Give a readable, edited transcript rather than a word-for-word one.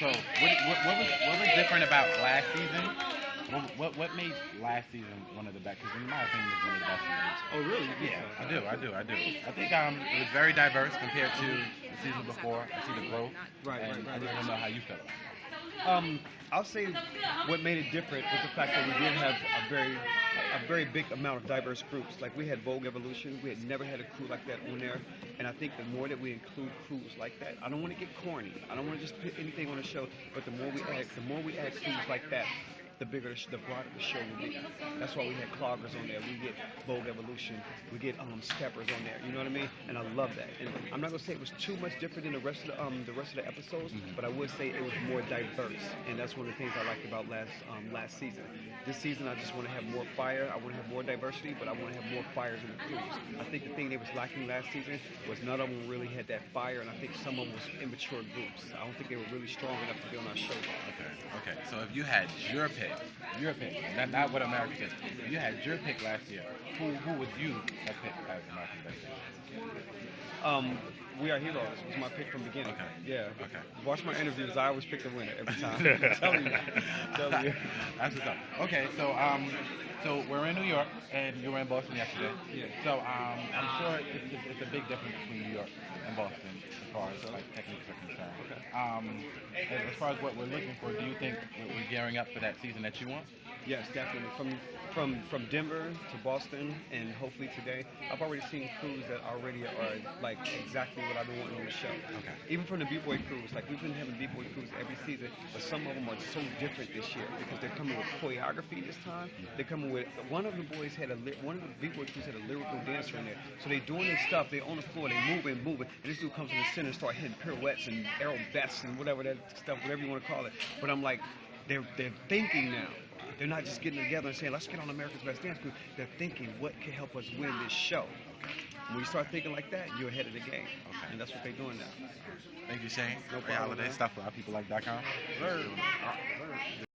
So what was different about last season? What made last season one of the best? Because in my opinion, it was one of the best seasons. Oh, really? You think Yeah, so? I do. I think it was very diverse compared to the season before. I see the growth, Right, and right, I right, just right. want to know how you feel about that. Um, I'll say what made it different was the fact that we did have a very big amount of diverse groups. Like we had Vogue Evolution, we had never had a crew like that on there, and I think the more that we include crews like that, I don't want to get corny. I don't want to just put anything on the show, but the more we add crews like that, the broader the show will be. That's why we had cloggers on there. We get Vogue Evolution. We get steppers on there. You know what I mean? And I love that. And I'm not gonna say it was too much different than the rest of the episodes, but I would say it was more diverse. And that's one of the things I liked about last season. This season, I just want to have more fire. I want to have more diversity, but I want to have more fires in the crews. I think the thing that was lacking last season was none of them really had that fire, and I think some of them was immature groups. I don't think they were really strong enough to be on our show yet. Okay, okay. So if you had your pick, not what America did. If you had your pick last year, who would you have picked as America's best season? Um, we Are Heroes was my pick from the beginning. Okay, Yeah. okay. Watch my interviews. I always pick the winner every time. I'm telling you. I'm telling you. That's what's up. Okay, so we're in New York, and you were in Boston yesterday. Yeah. So I'm sure it's a big difference between New York and Boston as far How as so? like techniques are concerned. Okay. As far as what we're looking for, do you think we're gearing up for that season that you want? Yes, definitely. From Denver to Boston and hopefully today, I've already seen crews that already are like exactly what I've been wanting on the show. Okay. Even from the B-boy crews, like we've been having B-boy crews every season, but some of them are so different this year because they're coming with choreography this time. They're coming with one of the boys had one of the B-boy crews had a lyrical dancer in there, so they're doing their stuff. They're on the floor, they moving, and this dude comes in the center and start hitting pirouettes and aerobests and whatever that stuff, whatever you want to call it. But I'm like, they're thinking now. They're not just getting together and saying, let's get on America's Best Dance Crew. They're thinking, what can help us win this show? When you start thinking like that, you're ahead of the game. Okay. And that's what they're doing now. Thank you, Shane. No Ray problem, Holiday, man. stuff for our people like.com. Yes, sir. Yes, sir.